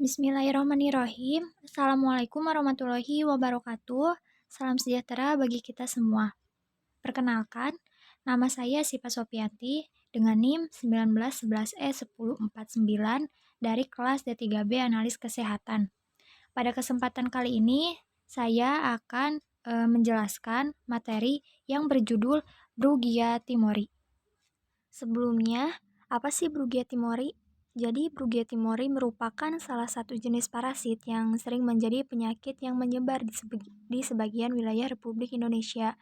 Bismillahirrahmanirrahim. Assalamualaikum warahmatullahi wabarakatuh. Salam sejahtera bagi kita semua. Perkenalkan, nama saya Sipa Sopianti dengan NIM 1911E1049 dari kelas D3B Analis Kesehatan. Pada kesempatan kali ini, saya akan menjelaskan materi yang berjudul Brugia timori. Sebelumnya, apa sih Brugia timori? Jadi, Brugia timori merupakan salah satu jenis parasit yang sering menjadi penyakit yang menyebar di sebagian wilayah Republik Indonesia.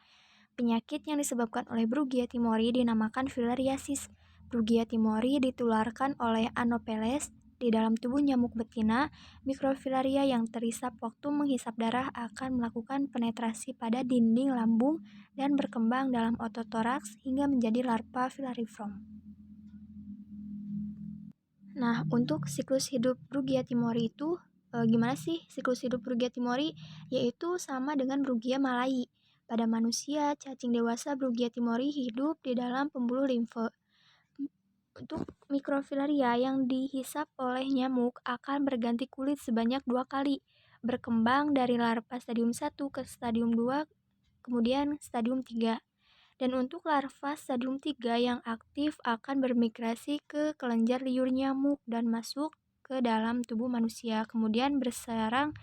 Penyakit yang disebabkan oleh Brugia timori dinamakan filariasis. Brugia timori ditularkan oleh Anopheles di dalam tubuh nyamuk betina. Mikrofilaria yang terisap waktu menghisap darah akan melakukan penetrasi pada dinding lambung dan berkembang dalam otot toraks hingga menjadi larva filariform. Nah, untuk siklus hidup Brugia timori itu gimana sih siklus hidup Brugia timori? Yaitu sama dengan Brugia malai. Pada manusia, cacing dewasa Brugia timori hidup di dalam pembuluh limfe. Untuk mikrofilaria yang dihisap oleh nyamuk akan berganti kulit sebanyak 2 kali, berkembang dari larva stadium 1 ke stadium 2, kemudian stadium 3. Dan untuk larva stadium 3 yang aktif akan bermigrasi ke kelenjar liur nyamuk dan masuk ke dalam tubuh manusia, kemudian bersarang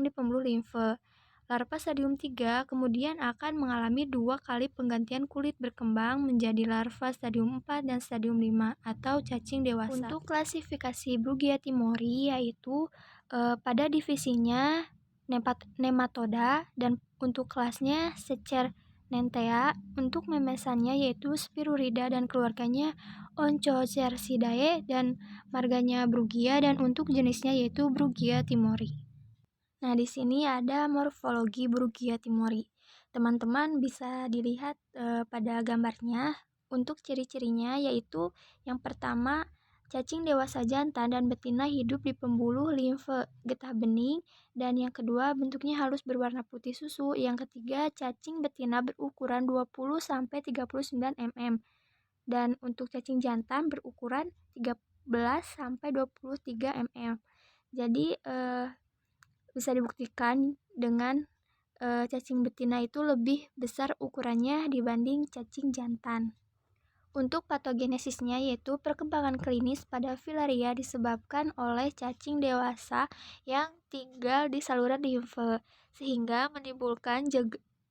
di pembuluh limfe. Larva stadium 3 kemudian akan mengalami 2 kali penggantian kulit berkembang menjadi larva stadium 4 dan stadium 5 atau cacing dewasa. Untuk klasifikasi Brugia timori yaitu pada divisinya nematoda dan untuk kelasnya Secernentea, untuk memesannya yaitu Spirurida dan keluarganya Onchocercidae dan marganya Brugia, dan untuk jenisnya yaitu Brugia timori. Nah, di sini ada morfologi Brugia timori. Teman-teman bisa dilihat pada gambarnya. Untuk ciri-cirinya yaitu yang pertama, cacing dewasa jantan dan betina hidup di pembuluh limfe getah bening, dan yang kedua bentuknya halus berwarna putih susu. Yang ketiga, cacing betina berukuran 20-39 mm dan untuk cacing jantan berukuran 13-23 mm. Jadi bisa dibuktikan dengan cacing betina itu lebih besar ukurannya dibanding cacing jantan. Untuk patogenesisnya yaitu perkembangan klinis pada filaria disebabkan oleh cacing dewasa yang tinggal di saluran limfe sehingga menimbulkan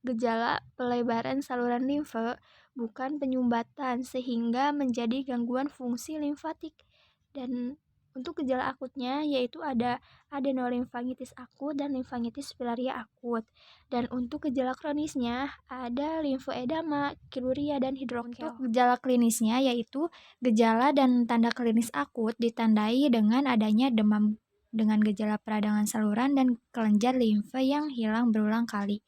gejala pelebaran saluran limfe, bukan penyumbatan, sehingga menjadi gangguan fungsi limfatik. Dan untuk gejala akutnya yaitu ada adenolimfangitis akut dan limfangitis filaria akut. Dan untuk gejala kronisnya ada limfoedema, kiluria, dan hidrokel. Untuk gejala klinisnya yaitu gejala dan tanda klinis akut ditandai dengan adanya demam dengan gejala peradangan saluran dan kelenjar limfe yang hilang berulang kali.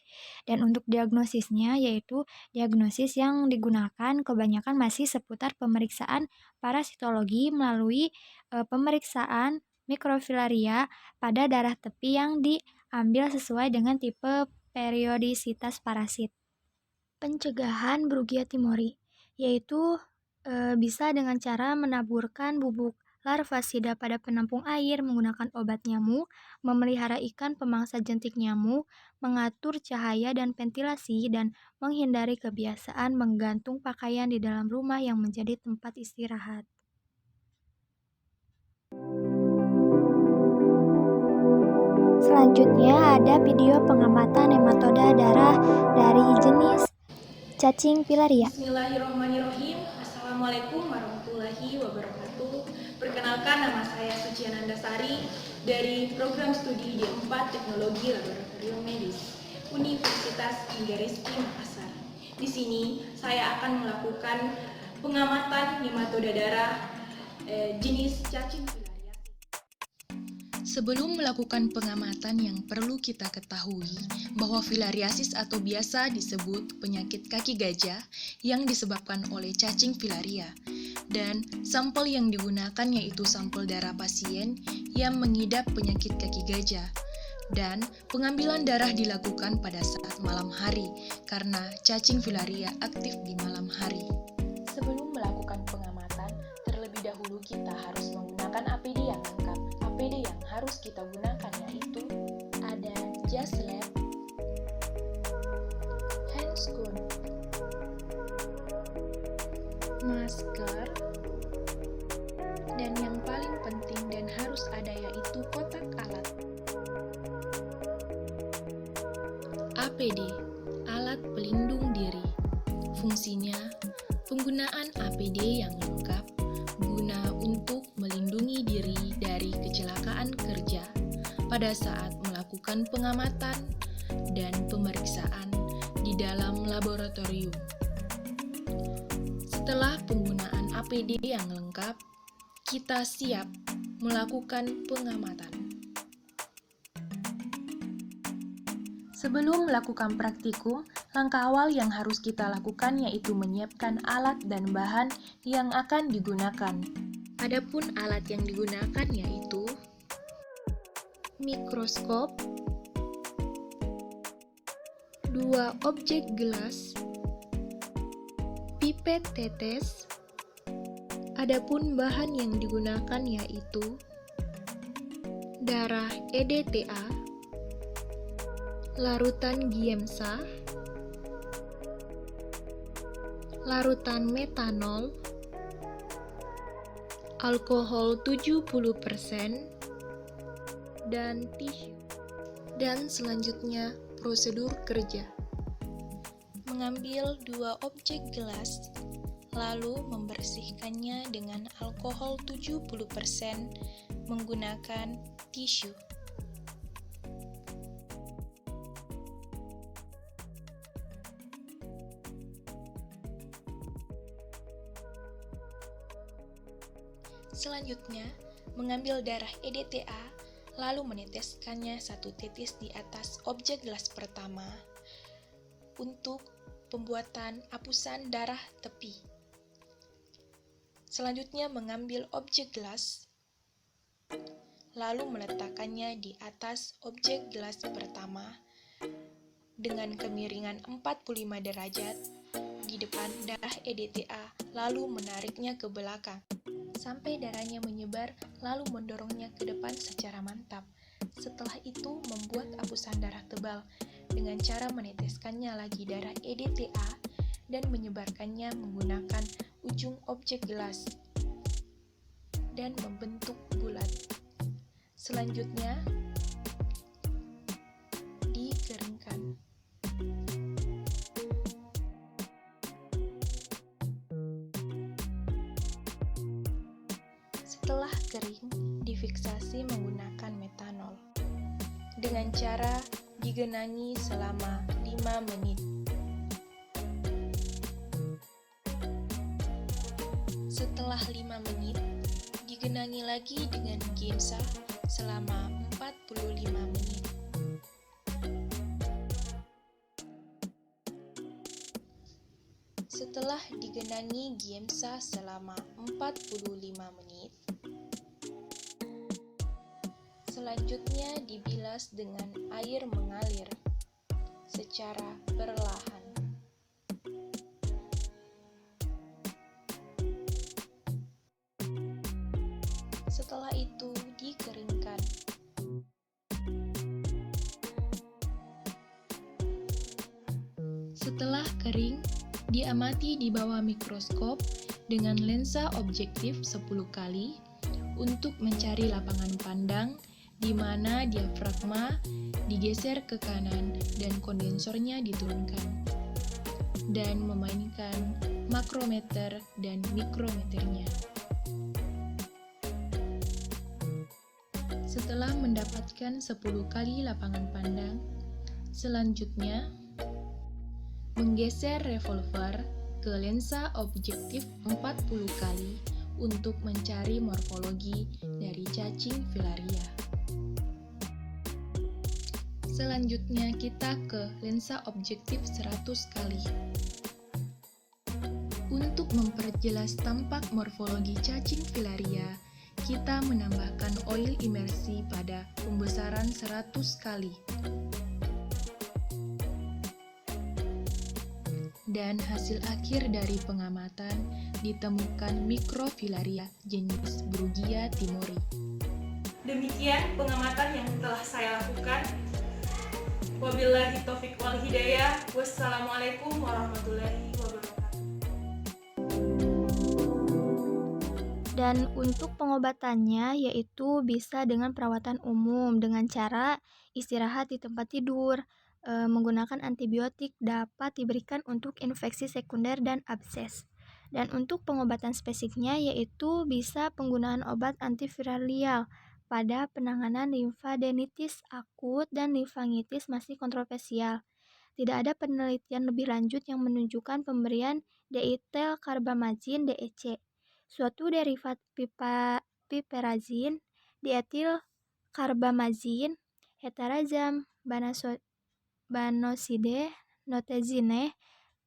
Dan untuk diagnosisnya yaitu diagnosis yang digunakan kebanyakan masih seputar pemeriksaan parasitologi melalui pemeriksaan mikrofilaria pada darah tepi yang diambil sesuai dengan tipe periodisitas parasit. Pencegahan Brugia timori yaitu bisa dengan cara menaburkan bubuk larvasida pada penampung air, menggunakan obat nyamuk, memelihara ikan pemangsa jentik nyamuk, mengatur cahaya dan ventilasi, dan menghindari kebiasaan menggantung pakaian di dalam rumah yang menjadi tempat istirahat. Selanjutnya ada video pengamatan nematoda darah dari jenis cacing filaria. Bismillahirrahmanirrahim. Assalamualaikum warahmatullahi wabarakatuh. Perkenalkan, nama saya Suci Anandasari dari program studi D4 Teknologi Laboratorium Medis Universitas Manggarai Makassar. Di sini saya akan melakukan pengamatan nematoda darah jenis cacing filaria. Sebelum melakukan pengamatan yang perlu kita ketahui bahwa filariasis atau biasa disebut penyakit kaki gajah yang disebabkan oleh cacing filaria, dan sampel yang digunakan yaitu sampel darah pasien yang mengidap penyakit kaki gajah, dan pengambilan darah dilakukan pada saat malam hari karena cacing filaria aktif di malam hari. Sebelum melakukan pengamatan, terlebih dahulu kita harus menggunakan APD yang lengkap. APD APD yang harus kita gunakan yaitu ada jas lab, handscoon, masker, dan yang paling penting dan harus ada yaitu kotak alat. APD, alat pelindung diri. Fungsinya, penggunaan APD yang lengkap guna untuk melindungi diri dari kecelakaan kerja pada saat melakukan pengamatan dan pemeriksaan di dalam laboratorium. Setelah penggunaan APD yang lengkap, kita siap melakukan pengamatan. Sebelum melakukan praktikum, langkah awal yang harus kita lakukan yaitu menyiapkan alat dan bahan yang akan digunakan. Adapun alat yang digunakan yaitu mikroskop, 2 objek gelas, pipet tetes. Adapun bahan yang digunakan yaitu darah EDTA, larutan giemsa, larutan metanol, alkohol 70%, dan tisu. Dan selanjutnya prosedur kerja. Mengambil 2 objek gelas, lalu membersihkannya dengan alkohol 70% menggunakan tisu. Selanjutnya, mengambil darah EDTA, lalu meneteskannya 1 tetes di atas objek gelas pertama untuk pembuatan hapusan darah tepi. Selanjutnya, mengambil objek gelas, lalu meletakkannya di atas objek gelas pertama dengan kemiringan 45 derajat di depan darah EDTA, lalu menariknya ke belakang sampai darahnya menyebar, lalu mendorongnya ke depan secara mantap. Setelah itu, membuat hapusan darah tebal dengan cara meneteskannya lagi darah EDTA dan menyebarkannya menggunakan ujung objek gelas dan membentuk bulat. Selanjutnya, dikeringkan. Setelah kering, difiksasi menggunakan metanol dengan cara digenangi selama 5 menit. Setelah 5 menit, digenangi lagi dengan giemsa selama 45 menit. Setelah digenangi giemsa selama 45 menit, selanjutnya dibilas dengan air mengalir secara perlahan. Setelah itu dikeringkan. Setelah kering, diamati di bawah mikroskop dengan lensa objektif 10 kali untuk mencari lapangan pandang di mana diafragma digeser ke kanan dan kondensornya diturunkan, dan memainkan makrometer dan mikrometernya. Setelah mendapatkan 10 kali lapangan pandang, selanjutnya menggeser revolver ke lensa objektif 40 kali untuk mencari morfologi dari cacing filaria. Selanjutnya kita ke lensa objektif 100 kali. Untuk memperjelas tampak morfologi cacing filaria, kita menambahkan oil imersi pada pembesaran 100 kali. Dan hasil akhir dari pengamatan ditemukan mikrofilaria jenis Brugia timori. Demikian pengamatan yang telah saya lakukan. Wabillahi taufiq wal hidayah. Wassalamualaikum warahmatullahi wabarakatuh. Dan untuk pengobatannya yaitu bisa dengan perawatan umum dengan cara istirahat di tempat tidur, menggunakan antibiotik dapat diberikan untuk infeksi sekunder dan abses. Dan untuk pengobatan spesifiknya yaitu bisa penggunaan obat antiviralial pada penanganan limfadenitis akut dan limfangitis masih kontroversial. Tidak ada penelitian lebih lanjut yang menunjukkan pemberian diethylkarbamazine (DEC), suatu derivat piperazine, diethylkarbamazine, heterazam, banoside, notazine,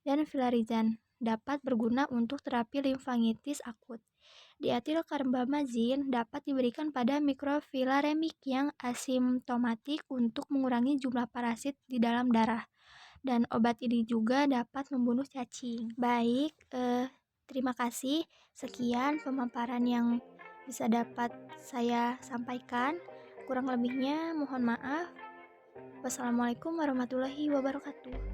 dan filarizan dapat berguna untuk terapi limfangitis akut. Diethylkarbamazine dapat diberikan pada mikrofilaremik yang asimptomatik untuk mengurangi jumlah parasit di dalam darah. Dan obat ini juga dapat membunuh cacing. Baik, terima kasih. Sekian pemaparan yang bisa dapat saya sampaikan. Kurang lebihnya mohon maaf. Wassalamualaikum warahmatullahi wabarakatuh.